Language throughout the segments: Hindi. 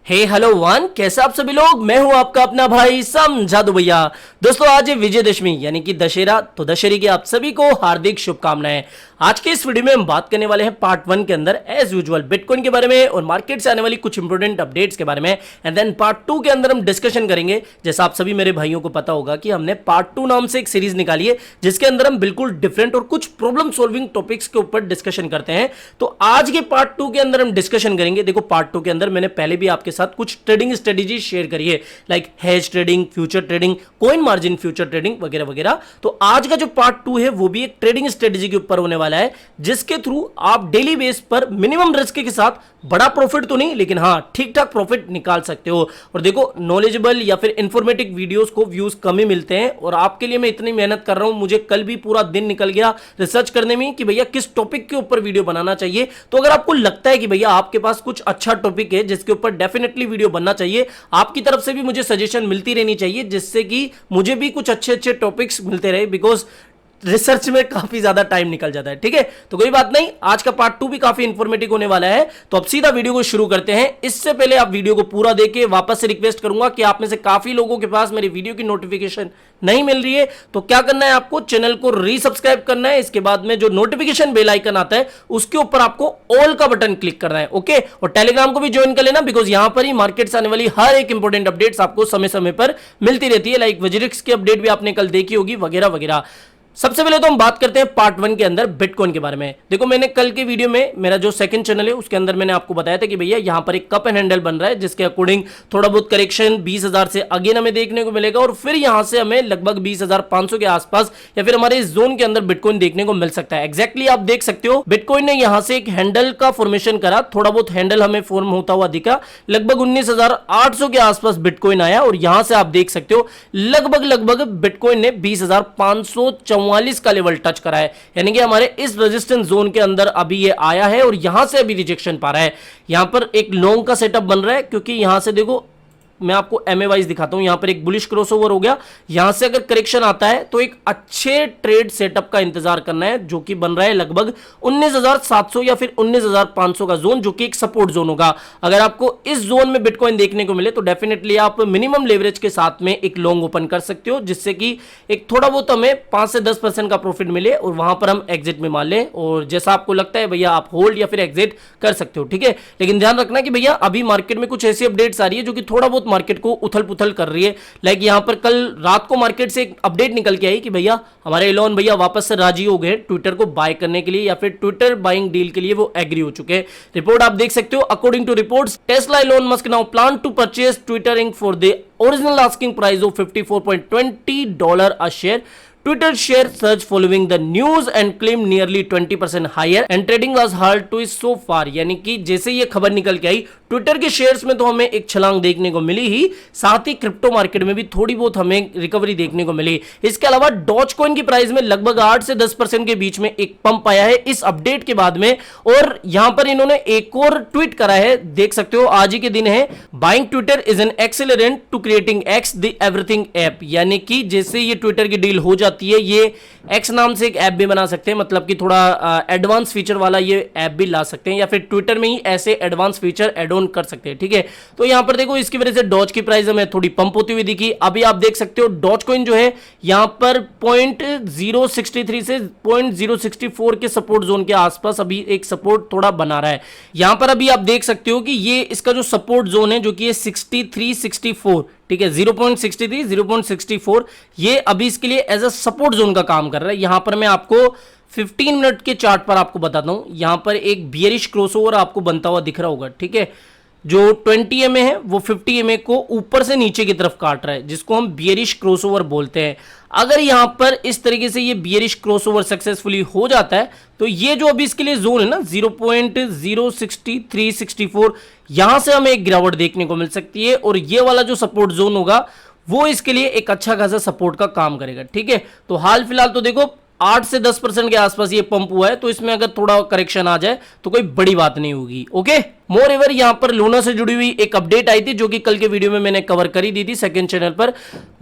हे हेलो वन, कैसे आप सभी लोग। मैं हूं आपका अपना भाई समझादू भैया। दोस्तों आज है विजयदशमी यानी कि दशहरा, तो दशहरे की आप सभी को हार्दिक शुभकामनाएं। आज के इस वीडियो में हम बात करने वाले हैं पार्ट 1 के अंदर एज यूजुअल बिटकॉइन के बारे में और मार्केट से आने वाली कुछ इंपोर्टेंट अपडेट्स के बारे में। एंड देन पार्ट 2 के अंदर हम डिस्कशन करेंगे, जैसा आप सभी मेरे भाइयों को पता होगा कि हमने पार्ट 2 नाम से एक सीरीज निकाली है जिसके अंदर हम बिल्कुल डिफरेंट और कुछ प्रॉब्लम सॉल्विंग टॉपिक्स के ऊपर डिस्कशन करते हैं। तो आज के पार्ट 2 के अंदर हम डिस्कशन करेंगे। देखो पार्ट 2 के अंदर मैंने पहले भी आपके साथ कुछ ट्रेडिंग स्ट्रेटेजी शेयर करी है, like hedge trading, future trading, coin margin future trading वगैरह वगैरह। तो आज का जो पार्ट 2 है वो भी एक ट्रेडिंग स्ट्रेटेजी के ऊपर होने वाला है, जिसके थ्रू आप डेली बेस पर मिनिमम रिस्क के साथ बड़ा प्रॉफिट तो नहीं लेकिन हाँ ठीक ठाक प्रॉफिट निकाल सकते हो। और देखो नॉलेजेबल या फिर इंफॉर्मेटिव वीडियोस को व्यूज कम ही मिलते हैं और आपके लिए मैं इतनी मेहनत कर रहा हूं। मुझे कल भी पूरा दिन निकल गया रिसर्च करने में कि भैया किस टॉपिक के ऊपर वीडियो बनाना चाहिए। तो अगर आपको लगता है कि भैया आपके पास कुछ अच्छा टॉपिक है जिसके ऊपर डेफिनेटली वीडियो बनना चाहिए, आपकी तरफ से भी मुझे सजेशन मिलती रहनी चाहिए, जिससे कि मुझे भी कुछ अच्छे अच्छे टॉपिक्स मिलते रहे, बिकॉज रिसर्च में काफी ज्यादा टाइम निकल जाता है। ठीक है, तो कोई बात नहीं, आज का पार्ट 2 भी काफी इंफॉर्मेटिव होने वाला है। तो अब सीधा वीडियो को शुरू करते हैं। इससे पहले आप वीडियो को पूरा देखें। वापस से रिक्वेस्ट करूंगा कि आप में से काफी लोगों के पास मेरी वीडियो की नोटिफिकेशन नहीं मिल रही है, तो क्या करना है, आपको चैनल को रीसब्सक्राइब करना है। इसके बाद में जो नोटिफिकेशन बेल आइकन आता है उसके ऊपर आपको ऑल का बटन क्लिक करना है। ओके, और टेलीग्राम को भी ज्वाइन कर लेना, बिकॉज यहां पर ही मार्केट से आने वाली हर एक इंपॉर्टेंट अपडेट्स आपको समय समय पर मिलती रहती है। लाइक वज्रिक्स की अपडेट भी आपने कल देखी होगी वगैरह वगैरह। सबसे पहले तो हम बात करते हैं पार्ट 1 के अंदर बिटकॉइन के बारे में। देखो मैंने कल के वीडियो में मेरा जो सेकंड चैनल है उसके अंदर मैंने आपको बताया था कि भैया यहां पर एक कप एंड हैंडल बन रहा है, जिसके अकॉर्डिंग थोड़ा बहुत करेक्शन 20,000 से अगेन हमें देखने को मिलेगा और फिर यहां से हमें लगभग 20,500 के आसपास या फिर हमारे इस जोन के अंदर बिटकॉइन देखने को मिल सकता है। एग्जैक्टली आप देख सकते हो बिटकॉइन ने यहां से एक हैंडल का फॉर्मेशन करा, थोड़ा बहुत हैंडल हमें फॉर्म होता हुआ दिखा, लगभग 19,800 के आसपास बिटकॉइन आया और यहां से आप देख सकते हो लगभग बिटकॉइन ने 20,544 का लेवल टच करा है। यानी कि हमारे इस रेजिस्टेंस जोन के अंदर अभी ये आया है और यहां से अभी रिजेक्शन पा रहा है। यहां पर एक लॉन्ग का सेटअप बन रहा है, क्योंकि यहां से देखो मैं आपको एमए वाइज दिखाता हूं। यहां पर एक बुलिश क्रॉसओवर हो गया, यहां से अगर करेक्शन आता है तो एक अच्छे ट्रेड सेटअप का इंतजार करना है, जो कि बन रहा है लगभग 19,700 या फिर 19,500 का जोन, जो कि एक सपोर्ट जोन होगा। अगर आपको इस जोन में बिटकॉइन देखने को मिले तो डेफिनेटली आप मिनिमम लेवरेज के साथ में एक लॉन्ग ओपन कर सकते हो, जिससे कि एक थोड़ा बहुत हमें 5 से 10% का प्रॉफिट मिले और वहां पर हम एग्जिट में मान लें। और जैसा आपको लगता है भैया आप होल्ड या फिर एग्जिट कर सकते हो। ठीक है, लेकिन ध्यान रखना कि भैया अभी मार्केट में कुछ ऐसी अपडेट्स आ रही है जो कि थोड़ा बहुत मार्केट को उथल पुथल कर रही है। लाइक यहां पर कल रात को मार्केट से एक अपडेट निकल के आई कि भैया हमारे एलोन भैया वापस से राजी हो गए ट्विटर को बाय करने के लिए, या फिर ट्विटर बाइंग डील के लिए वो एग्री हो चुके हैं। रिपोर्ट आप देख सकते हो, according to reports Tesla Elon Musk now plan to purchase Twitter Inc for the original asking price of $54.20 a share. Twitter share surged following the news and claimed nearly 20% higher and trading was hard to so far। यानी कि जैसे ये खबर निकल के आई ट्विटर के शेयर्स में तो हमें एक छलांग देखने को मिली ही, साथ ही क्रिप्टो मार्केट में भी थोड़ी बहुत हमें रिकवरी देखने को मिली। इसके अलावा डॉज कॉइन की प्राइस में लगभग 8 से 10% के बीच में एक पंप आया है इस अपडेट के बाद में। और यहां पर इन्होंने एक और ट्वीट करा है, देख सकते हो आज ही के दिन है, buying Twitter is an accelerant to creating X the everything app. यानी कि जैसे ये ट्विटर की डील हो जाती है, ये एक्स नाम से एक ऐप भी बना सकते हैं, मतलब कि थोड़ा एडवांस फीचर वाला ये ऐप भी ला सकते हैं, या फिर ट्विटर में ही ऐसे एडवांस फीचर एड ऑन कर सकते हैं। ठीक है, तो यहां पर देखो इसकी वजह से डॉज की प्राइस हमें थोड़ी पंप होती हुई दिखी। अभी आप देख सकते हो डॉज कॉइन जो है यहां पर 0.063 से 0.064 के सपोर्ट जोन के आसपास अभी एक सपोर्ट थोड़ा बना रहा है। यहां पर अभी आप देख सकते हो कि ये इसका जो सपोर्ट जोन है जो कि 6364, ठीक है, 0.63 0.64, ये अभी इसके लिए एज अ सपोर्ट जोन का काम कर रहा है। यहां पर मैं आपको 15 मिनट के चार्ट पर आपको बताता हूं, यहां पर एक बियरिश क्रॉसओवर आपको बनता हुआ दिख रहा होगा। ठीक है, जो 20 एमए है वो 50 एमए को ऊपर से नीचे की तरफ काट रहा है, जिसको हम बियरिश क्रॉसओवर बोलते हैं। अगर यहां पर इस तरीके से ये बियरिश क्रॉसओवर सक्सेसफुली हो जाता है तो ये जो अभी इसके लिए जोन है ना 0.06364, यहां से हमें एक गिरावट देखने को मिल सकती है और ये वाला जो सपोर्ट जोन होगा वो इसके लिए एक अच्छा खासा सपोर्ट का काम करेगा। ठीक है, तो हाल फिलहाल तो देखो 8 से 10% के आसपास ये पंप हुआ है, तो इसमें अगर थोड़ा करेक्शन आ जाए तो कोई बड़ी बात नहीं होगी। ओके, मोर एवर यहाँ पर लूना से जुड़ी हुई एक अपडेट आई थी जो कि कल के वीडियो में मैंने कवर करी दी थी सेकंड चैनल पर।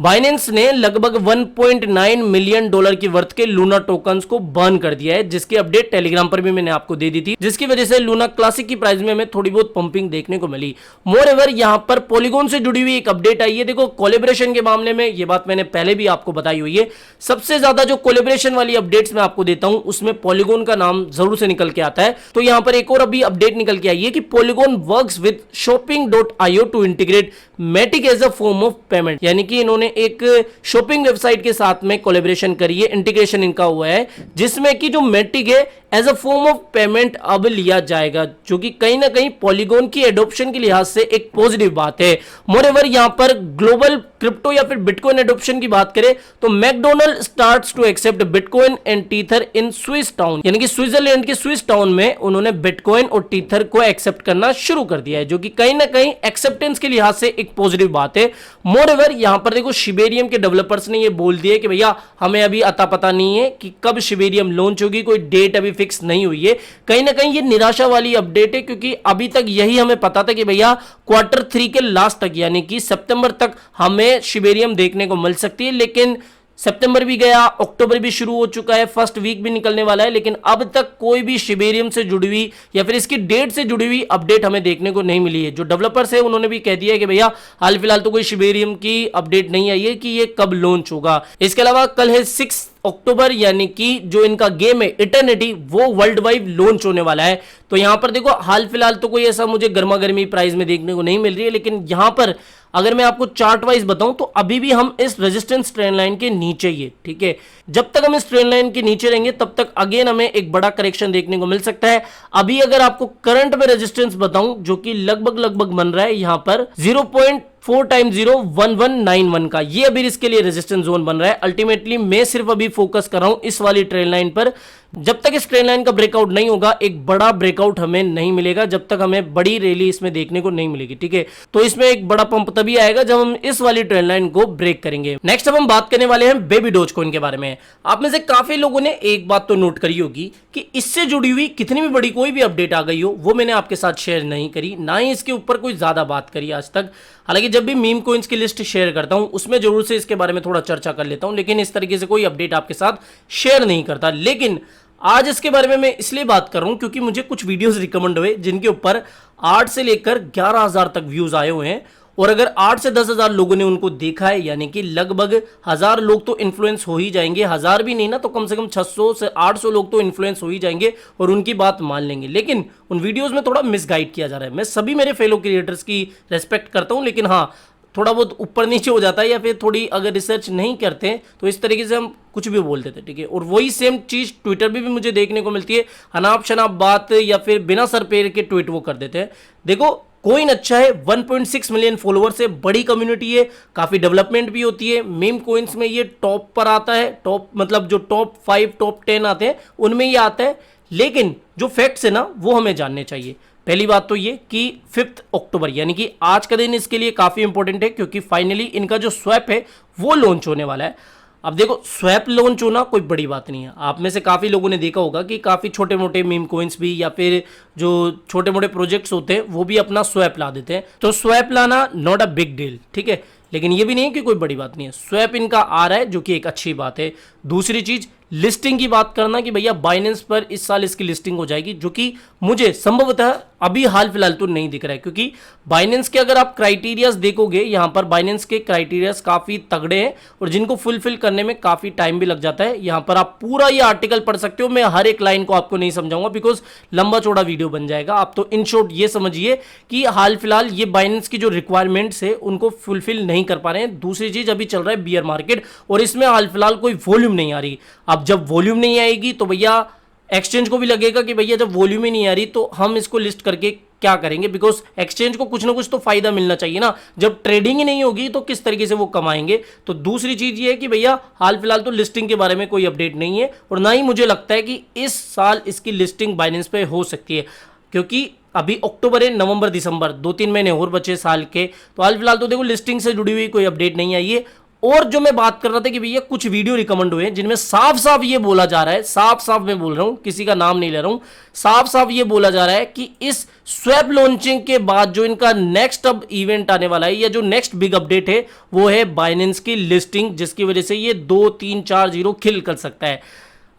बाइनेंस ने लगभग 1.9 मिलियन डॉलर की वर्थ के लूना टोकन्स को बर्न कर दिया है, जिसकी अपडेट टेलीग्राम पर भी मैंने आपको दे दी थी, जिसकी वजह से लूना क्लासिक की प्राइस में हमें थोड़ी बहुत पंपिंग देखने को मिली। मोर एवर यहाँ पर पॉलीगॉन से जुड़ी हुई एक अपडेट आई है। देखो कोलैबोरेशन के मामले में ये बात मैंने पहले भी आपको बताई हुई है, सबसे ज्यादा जो कोलैबोरेशन वाली अपडेट्स मैं आपको देता हूं उसमें पॉलीगॉन का नाम जरूर से निकल के आता है। तो यहां पर एक और अभी अपडेट निकल के आई है कि पॉलीगॉन वर्क्स विद shopping.io to integrate Matic as a form of payment, यानी कि इन्होंने एक शॉपिंग वेबसाइट के साथ में कोलैबोरेशन करी है, इंटीग्रेशन इनका हुआ है, जिसमें कि जो मैटिक है as a form of payment अब लिया जाएगा, जो कि कहीं ना कहीं पॉलीगॉन की एडॉप्शन के लिहाज से एक पॉजिटिव बात है। मोरेवर यहां पर ग्लोबल क्रिप्टो या फिर बिटकॉइन एडॉप्शन की बात करें तो McDonald starts to accept bitcoin and tether in Swiss town, यानी कि स्विट्जरलैंड के स्विस टाउन में उन्होंने बिटकॉइन और टीथर को एक्सेप्ट करना शुरू कर दिया है, जो कि कहीं ना कहीं एक्सेप्टेंस के लिहाज से एक पॉजिटिव बात है। मोरेवर यहां पर देखो शिबेरियम के डेवलपर्स ने ये बोल दिया कि भैया हमें अभी अता पता नहीं है कि कब शिबेरियम लॉन्च होगी, कोई डेट अभी फिक्स नहीं हुई है। कहीं ना कहीं ये निराशा वाली अपडेट है, क्योंकि अभी तक यही हमें पता था कि भैया Q3 के लास्ट तक यानी कि सितंबर तक हमें शिबेरियम देखने को मिल सकती है, लेकिन सितंबर भी गया, अक्टूबर भी शुरू हो चुका है, फर्स्ट वीक भी निकलने वाला है, लेकिन अब तक कोई भी शिबेरियम से जुड़ी हुई या फिर इसकी डेट से जुड़ी हुई अपडेट हमें देखने को नहीं मिली है। जो डेवलपर्स है उन्होंने भी कह दिया है कि भैया हाल फिलहाल तो कोई शिबेरियम की अपडेट नहीं आई है कि ये कब लॉन्च होगा। इसके अलावा कल है 6 अक्टूबर, यानी कि जो इनका गेम है इटर्निटी वो वर्ल्ड वाइड लॉन्च होने वाला है। तो यहां पर देखो हाल फिलहाल तो कोई ऐसा मुझे गर्मा गर्मी प्राइस में देखने को नहीं मिल रही है, लेकिन यहां पर अगर मैं आपको चार्ट वाइज बताऊं तो अभी भी हम इस रेजिस्टेंस ट्रेंड लाइन के नीचे ही है, ठीक है। जब तक हम इस ट्रेंड लाइन के नीचे रहेंगे तब तक अगेन हमें एक बड़ा करेक्शन देखने को मिल सकता है। अभी अगर आपको करंट में रेजिस्टेंस बताऊं जो कि लगभग बन रहा है यहां पर 0.4 टाइम 0.1191 का, ये अभी इसके लिए रेजिस्टेंस जोन बन रहा है। अल्टीमेटली मैं सिर्फ अभी फोकस कर रहा हूं इस वाली ट्रेंड लाइन पर। जब तक इस ट्रेंड लाइन का ब्रेकआउट नहीं होगा, एक बड़ा ब्रेकआउट हमें नहीं मिलेगा, जब तक हमें बड़ी रैली इसमें देखने को नहीं मिलेगी, ठीक है। तो इसमें एक बड़ा पंप तभी आएगा जब हम इस वाली ट्रेंड लाइन को ब्रेक करेंगे। नेक्स्ट अब हम बात करने वाले हैं बेबी डोज कॉइन के बारे में। आप में से काफी लोगों ने एक बात तो नोट करी होगी कि इससे जुड़ी हुई कितनी भी बड़ी कोई भी अपडेट आ गई हो वो मैंने आपके साथ शेयर नहीं करी, ना ही इसके ऊपर कोई ज्यादा बात करी आज तक। हालांकि जब भी मीम कोइंस की लिस्ट शेयर करता हूं उसमें जरूर से इसके बारे में थोड़ा चर्चा कर लेता हूं, लेकिन इस तरीके से कोई अपडेट आपके साथ शेयर नहीं करता। लेकिन आज इसके बारे में मैं इसलिए बात कर रहा हूं क्योंकि मुझे कुछ वीडियोस रिकमेंड हुए जिनके ऊपर 8 से लेकर 11,000 तक व्यूज आए हुए हैं, और अगर 8 से 10,000 लोगों ने उनको देखा है, यानी कि लगभग 1000 लोग तो इन्फ्लुएंस हो ही जाएंगे, 1000 भी नहीं ना तो कम से कम 600 से 800 लोग तो इन्फ्लुएंस हो ही जाएंगे और उनकी बात मान लेंगे। लेकिन उन वीडियोस में थोड़ा मिसगाइड किया जा रहा है। मैं सभी मेरे फेलो क्रिएटर्स की रेस्पेक्ट करता हूं, लेकिन हाँ थोड़ा बहुत ऊपर नीचे हो जाता है, या फिर थोड़ी अगर रिसर्च नहीं करते हैं तो इस तरीके से हम कुछ भी बोल देते, ठीक है। और वही सेम चीज ट्विटर पे भी मुझे देखने को मिलती है, अनाप शनाप बात या फिर बिना सर पैर के ट्वीट वो कर देते हैं। देखो कोइन अच्छा है, 1.6 मिलियन फॉलोअर से बड़ी कम्युनिटी है, काफी डेवलपमेंट भी होती है। मीम कोइंस में ये टॉप पर आता है, टॉप मतलब जो टॉप 5 टॉप 10 आते हैं उनमें ये आता है। लेकिन जो फैक्ट्स है ना वो हमें जानने चाहिए। पहली बात तो ये कि 5 अक्टूबर यानी कि आज का दिन इसके लिए काफी इंपॉर्टेंट है, क्योंकि फाइनली इनका जो स्वैप है वो लॉन्च होने वाला है। अब देखो स्वैप लॉन्च होना कोई बड़ी बात नहीं है। आप में से काफी लोगों ने देखा होगा कि काफी छोटे मोटे मीम कोइंस भी या फिर जो छोटे मोटे प्रोजेक्ट्स होते हैं वो भी अपना स्वैप ला देते हैं। तो स्वैप लाना नॉट अ बिग डील, ठीक है। लेकिन ये भी नहीं है कि कोई बड़ी बात नहीं है, स्वैप इनका आ रहा है जो कि एक अच्छी बात है। दूसरी चीज लिस्टिंग की बात करना कि भैया बाइनेंस पर इस साल इसकी लिस्टिंग हो जाएगी, जो कि मुझे संभवतः अभी हाल फिलहाल तो नहीं दिख रहा है, क्योंकि बाइनेंस के अगर आप क्राइटेरियाज देखोगे यहां पर बाइनेंस के क्राइटेरियाज काफी तगड़े हैं और जिनको फुलफिल करने में काफी टाइम भी लग जाता है। यहां पर आप पूरा ये आर्टिकल पढ़ सकते हो, मैं हर एक लाइन को आपको नहीं समझाऊंगा बिकॉज लंबा चौड़ा वीडियो बन जाएगा। आप तो इन शॉर्ट ये समझिए कि हाल फिलहाल ये बाइनेंस की जो रिक्वायरमेंट्स है उनको फुलफिल नहीं कर पा रहे हैं। दूसरी चीज अभी चल रहा है बियर मार्केट और इसमें हाल फिलहाल कोई वॉल्यूम नहीं आ रही। अब जब वॉल्यूम नहीं आएगी तो भैया एक्सचेंज को भी लगेगा कि भैया जब वॉल्यूम ही नहीं आ रही तो हम इसको लिस्ट करके क्या करेंगे, बिकॉज एक्सचेंज को कुछ ना कुछ तो फायदा मिलना चाहिए ना। जब ट्रेडिंग ही नहीं होगी तो किस तरीके से वो कमाएंगे। तो दूसरी चीज ये है कि भैया हाल फिलहाल तो लिस्टिंग के बारे में कोई अपडेट नहीं है और ना ही मुझे लगता है कि इस साल इसकी लिस्टिंग बाइनेंस पे हो सकती है, क्योंकि अभी अक्टूबर है, नवंबर दिसंबर 2-3 महीने और बचे साल के। तो हाल फिलहाल तो देखो लिस्टिंग से जुड़ी हुई कोई अपडेट नहीं आई है। और जो मैं बात कर रहा था कि भैया कुछ वीडियो रिकमेंड हुए जिनमें साफ साफ ये बोला जा रहा है, साफ साफ मैं बोल रहा हूं, किसी का नाम नहीं ले रहा हूं, साफ साफ ये बोला जा रहा है कि इस स्वैप लॉन्चिंग के बाद जो इनका नेक्स्ट अब इवेंट आने वाला है या जो नेक्स्ट बिग अपडेट है वो है बाइनेंस की लिस्टिंग, जिसकी वजह से ये 2 3 4 जीरो खिल कर सकता है।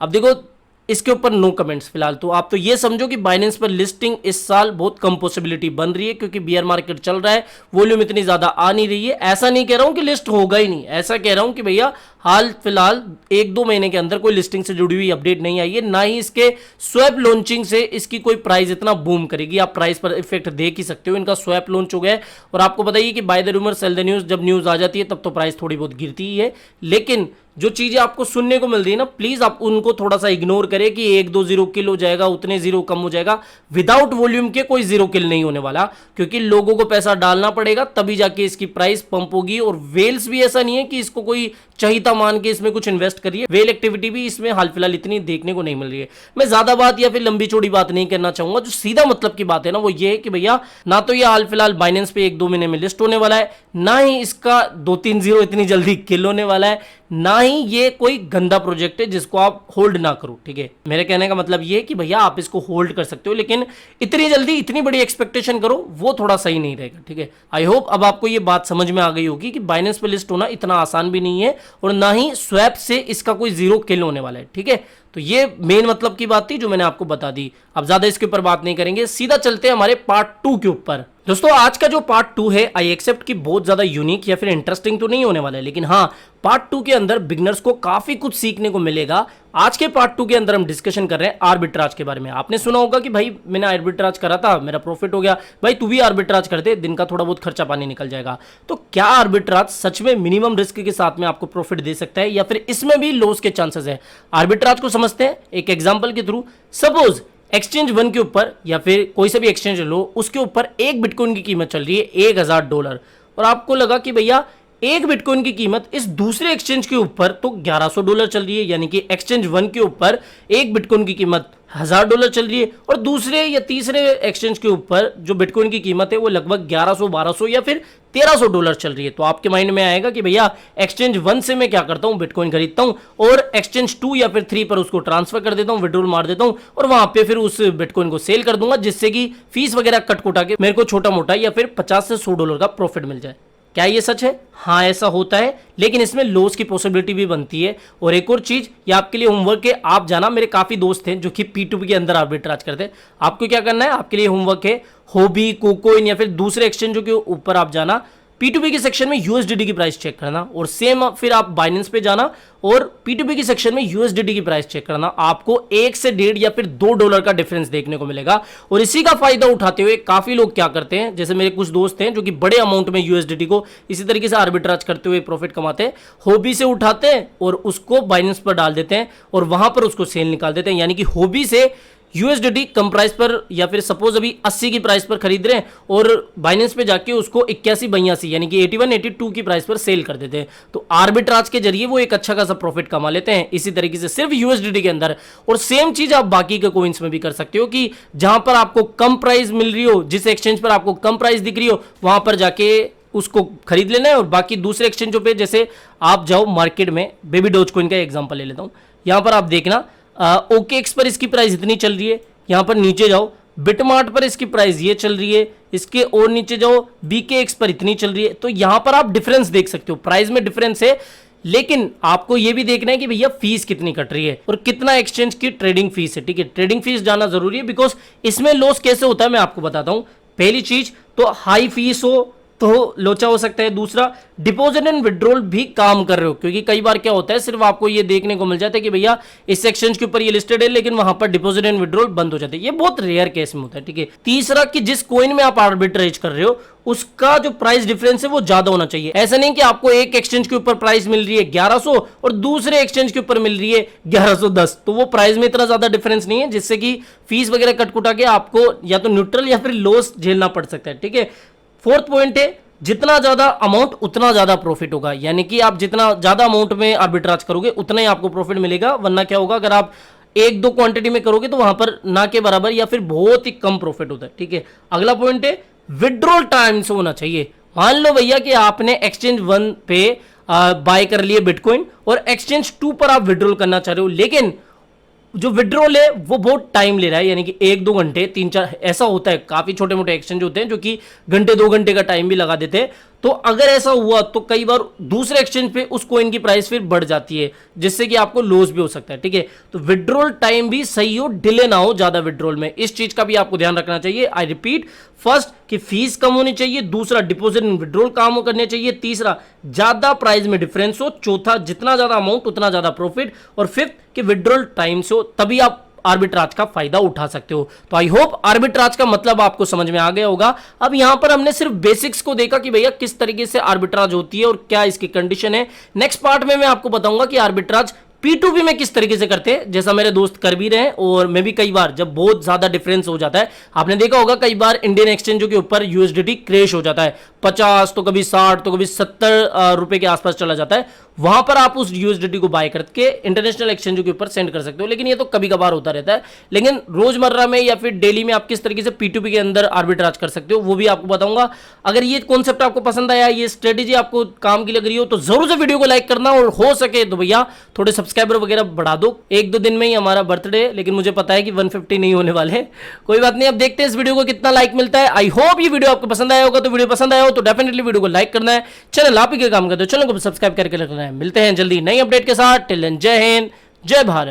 अब देखो इसके ऊपर नो कमेंट्स फिलहाल, तो आप तो ये समझो कि बाइनेंस पर लिस्टिंग इस साल बहुत कम पॉसिबिलिटी बन रही है क्योंकि बियर मार्केट चल रहा है, वॉल्यूम इतनी ज्यादा आ नहीं रही है। ऐसा नहीं कह रहा हूं कि लिस्ट होगा ही नहीं, ऐसा कह रहा हूं कि भैया हाल फिलहाल 1-2 महीने के अंदर कोई लिस्टिंग से जुड़ी हुई अपडेट नहीं आई है, ना ही इसके स्वैप लॉन्चिंग से इसकी कोई प्राइस इतना बूम करेगी। आप प्राइस पर इफेक्ट देख ही सकते हो, इनका स्वैप लॉन्च हो गया है और आपको बताइए कि by the rumour cell the news, जब न्यूज आ जाती है तब तो प्राइस थोड़ी बहुत गिरती ही है, लेकिन जो चीजें आपको सुनने को मिल रही है ना, प्लीज आप उनको थोड़ा सा इग्नोर करें कि 1-2 जीरो किल हो जाएगा, उतने जीरो कम हो जाएगा। विदाउट वॉल्यूम के कोई जीरो किल नहीं होने वाला, क्योंकि लोगों को पैसा डालना पड़ेगा तभी जाके इसकी प्राइस पंप होगी। और वेल्स भी ऐसा नहीं है कि इसको कोई चाहिता मान के इसमें कुछ इन्वेस्ट करिए, वेल एक्टिविटी भी इसमें हाल फिलहाल इतनी देखने को नहीं मिल रही है। मैं ज्यादा बात या फिर लंबी चौड़ी बात नहीं करना चाहूंगा, जो सीधा मतलब की बात है ना वो ये है कि भैया ना तो ये हाल फिलहाल बाइनेंस पे 1-2 महीने में लिस्ट होने वाला है, ना ही इसका 2-3 जीरो इतनी जल्दी किल होने वाला है, ना ही ये कोई गंदा प्रोजेक्ट है जिसको आप होल्ड ना करो। ठीक है, मेरे कहने का मतलब ये है कि भैया आप इसको होल्ड कर सकते हो, लेकिन इतनी जल्दी इतनी बड़ी एक्सपेक्टेशन करो वो थोड़ा सही नहीं रहेगा। ठीक है, आई होप अब आपको ये बात समझ में आ गई होगी कि बाइनेंस पे लिस्ट होना इतना आसान भी नहीं है और ना ही स्वैप से इसका कोई जीरो किल होने वाला है। ठीक है, तो ये मेन मतलब की बात थी जो मैंने आपको बता दी। अब ज्यादा इसके ऊपर बात नहीं करेंगे, सीधा चलते हैं हमारे पार्ट 2 के ऊपर। दोस्तों आज का जो पार्ट 2 है, आई एक्सेप्ट कि बहुत ज्यादा यूनिक या फिर इंटरेस्टिंग तो नहीं होने वाला है, लेकिन हाँ पार्ट 2 के अंदर बिगनर्स को काफी कुछ सीखने को मिलेगा। आज के पार्ट 2 के अंदर हम डिस्कशन कर रहे हैं आर्बिट्राज के बारे में। आपने सुना होगा कि भाई मैंने आर्बिट्राज करा था, मेरा प्रॉफिट हो गया, भाई तू भी आर्बिट्राज कर दे, दिन का थोड़ा बहुत खर्चा पानी निकल जाएगा। तो क्या आर्बिट्राज सच में मिनिमम रिस्क के साथ में आपको प्रॉफिट दे सकता है या फिर इसमें भी लॉस के चांसेस है? आर्बिट्राज को समझते हैं एक एग्जांपल के थ्रू। सपोज एक्सचेंज 1 के ऊपर या फिर कोई सा भी एक्सचेंज लो, उसके ऊपर एक बिटकॉइन की कीमत चल रही है $1000 और आपको लगा कि भैया एक बिटकॉइन की कीमत इस दूसरे एक्सचेंज के ऊपर तो $1100 चल रही है, यानी कि एक्सचेंज 1 के ऊपर एक बिटकॉइन की कीमत $1000 चल रही है और दूसरे या तीसरे एक्सचेंज के ऊपर जो बिटकॉइन की कीमत है वो लगभग 1100-1200 या फिर $1300 चल रही है। तो आपके माइंड में आएगा कि भैया एक्सचेंज 1 से मैं क्या करता हूं, बिटकॉइन खरीदता हूं और एक्सचेंज 2 या फिर 3 पर उसको ट्रांसफर कर देता हूं, विड्रॉल मार देता हूं और वहां पे फिर उस बिटकॉइन को सेल कर दूंगा, जिससे कि फीस वगैरह कट कुटा के मेरे को छोटा मोटा या फिर $50 से $100 का प्रॉफिट मिल जाए। क्या ये सच है? हाँ ऐसा होता है, लेकिन इसमें लॉस की पॉसिबिलिटी भी बनती है। और एक और चीज, ये आपके लिए होमवर्क है, आप जाना, मेरे काफी दोस्त हैं जो कि P2P के अंदर आर्बिट्राज करते हैं। आपको क्या करना है, आपके लिए होमवर्क है, होबी, कोकोइन या फिर दूसरे एक्सचेंजों के ऊपर आप जाना, P2P के सेक्शन में USDT की प्राइस चेक करना और सेम फिर आप बाइनेंस पे जाना और P2P के सेक्शन में USDT की प्राइस चेक करना। आपको 1 से 1.5 या फिर $2 का डिफरेंस देखने को मिलेगा। और इसी का फायदा उठाते हुए काफी लोग क्या करते हैं, जैसे मेरे कुछ दोस्त हैं जो कि बड़े अमाउंट में USDT को इसी तरीके से आर्बिट्राज करते हुए प्रॉफिट कमाते हैं, होबी से उठाते हैं और उसको बाइनेंस पर डाल देते हैं और वहां पर उसको सेल निकाल देते हैं। यानी कि होबी से USDT कम प्राइस पर या फिर सपोज अभी 80 की प्राइस पर खरीद रहे हैं और बाइनेंस पे जाके उसको 81-82 यानी कि 81-82 की प्राइस पर सेल कर देते हैं। तो आर्बिट्राज के जरिए वो एक अच्छा खासा प्रॉफिट कमा लेते हैं इसी तरीके से सिर्फ USDT के अंदर। और सेम चीज आप बाकी के कोइंस में भी कर सकते हो कि जहां पर आपको कम प्राइस मिल रही हो, जिस एक्सचेंज पर आपको कम प्राइस दिख रही हो, वहां पर जाके उसको खरीद लेना है। और बाकी दूसरे एक्सचेंजों पे जैसे आप जाओ मार्केट में, बेबी डॉज कॉइन का एग्जांपल ले लेता हूं, यहां पर आप देखना OKX पर इसकी प्राइस इतनी चल रही है, यहां पर नीचे जाओ बिटमार्ट पर इसकी प्राइस ये चल रही है, इसके और नीचे जाओ BKX पर इतनी चल रही है। तो यहां पर आप डिफरेंस देख सकते हो, प्राइस में डिफरेंस है, लेकिन आपको यह भी देखना है कि भैया फीस कितनी कट रही है और कितना एक्सचेंज की ट्रेडिंग फीस है। ठीक है, ट्रेडिंग फीस जाना जरूरी है, बिकॉज इसमें लॉस कैसे होता है मैं आपको बताता हूं। पहली चीज तो हाई फीस हो तो लोचा हो सकता है, दूसरा डिपॉजिट एंड विड्रॉल भी काम कर रहे हो, क्योंकि कई बार क्या होता है सिर्फ आपको ये देखने को मिल जाता है कि भैया इस एक्सचेंज के ऊपर ये लिस्टेड है लेकिन वहां पर डिपॉजिट एंड विड्रॉल बंद हो जाते हैं, ये बहुत रेयर केस में होता है। ठीक है, तीसरा कि जिस कॉइन में आप आर्बिट्रेज कर रहे हो उसका जो प्राइस डिफरेंस है वो ज्यादा होना चाहिए। ऐसा नहीं कि आपको एक एक्सचेंज के ऊपर प्राइस मिल रही है 1100 और दूसरे एक्सचेंज के ऊपर मिल रही है 1110, तो वो प्राइस में इतना ज्यादा डिफरेंस नहीं है जिससे कि फीस वगैरह कटकुटा के आपको या तो न्यूट्रल या फिर लॉस झेलना पड़ सकता है। ठीक है, फोर्थ पॉइंट है जितना ज्यादा अमाउंट उतना ज्यादा प्रॉफिट होगा, यानी कि आप जितना ज्यादा अमाउंट में आर्बिट्राज करोगे उतना ही आपको प्रॉफिट मिलेगा। वरना क्या होगा, अगर आप 1-2 क्वांटिटी में करोगे तो वहां पर ना के बराबर या फिर बहुत ही कम प्रॉफिट होता है। ठीक है, अगला पॉइंट है विड्रॉल टाइम से होना चाहिए। मान लो भैया कि आपने एक्सचेंज 1 पे बाय कर लिए बिटकॉइन और एक्सचेंज 2 पर आप विड्रॉल करना चाह रहे हो, लेकिन जो विड्रॉल है वो बहुत टाइम ले रहा है, यानी कि 1-2 घंटे 3-4 ऐसा होता है। काफी छोटे मोटे एक्सचेंज होते हैं जो कि घंटे 2 घंटे का टाइम भी लगा देते हैं। तो अगर ऐसा हुआ तो कई बार दूसरे एक्सचेंज पे उस कॉइन की प्राइस फिर बढ़ जाती है, जिससे कि आपको लॉस भी हो सकता है। ठीक है, तो विड्रॉल टाइम भी सही हो, डिले ना हो ज्यादा विड्रॉल में, इस चीज का भी आपको ध्यान रखना चाहिए। आई रिपीट, फर्स्ट कि फीस कम होनी चाहिए, दूसरा डिपॉजिट एंड विड्रॉल काम करने चाहिए, तीसरा ज्यादा प्राइस में डिफरेंस हो, चौथा जितना ज्यादा अमाउंट उतना ज्यादा प्रॉफिट, और फिफ्थ कि विड्रॉल टाइम से हो, तभी आप आर्बिट्राज का फायदा उठा सकते हो। तो आई होप आर्बिट्राज का मतलब आपको समझ में आ गया होगा। अब यहां पर हमने सिर्फ बेसिक्स को देखा कि भैया किस तरीके से आर्बिट्राज होती है और क्या इसकी कंडीशन है। नेक्स्ट पार्ट में मैं आपको बताऊंगा कि आर्बिट्राज P2P में किस तरीके से करते हैं, जैसा मेरे दोस्त कर भी रहे हैं और मैं भी कई बार जब बहुत ज्यादा डिफरेंस हो जाता है, आपने देखा होगा कई बार इंडियन एक्सचेंजों के ऊपर यूएसडीटी क्रैश हो जाता है, 50 तो कभी 60 तो कभी 70 रुपए के आसपास चला जाता है, वहां पर आप उस यूएसडीटी को बाय करके इंटरनेशनल एक्सचेंजों के ऊपर सेंड कर सकते हो। लेकिन ये तो कभी कभार होता रहता है, लेकिन रोजमर्रा में या फिर डेली में आप किस तरीके से P2P के अंदर आर्बिट्राज कर सकते हो वो भी आपको बताऊंगा। अगर ये कॉन्सेप्ट आपको पसंद आया, ये स्ट्रेटेजी आपको काम की लग रही हो, तो जरूर से वीडियो को लाइक करना, और हो सके तो भैया थोड़े सब्सक्राइबर वगैरह बढ़ा दो। 1-2 दिन में ही हमारा बर्थडे, लेकिन मुझे पता है कि 150 नहीं होने वाले हैं, कोई बात नहीं। अब देखते हैं इस वीडियो को कितना लाइक मिलता है। आई होप ये वीडियो आपको पसंद आया होगा। तो वीडियो पसंद आया हो तो डेफिनेटली वीडियो को लाइक करना है, चैनल आप ही के काम करते हो, चैनल को सब्सक्राइब करके रखना है। मिलते हैं जल्दी नई अपडेट के साथ। टिल देन जय हिंद, जय भारत।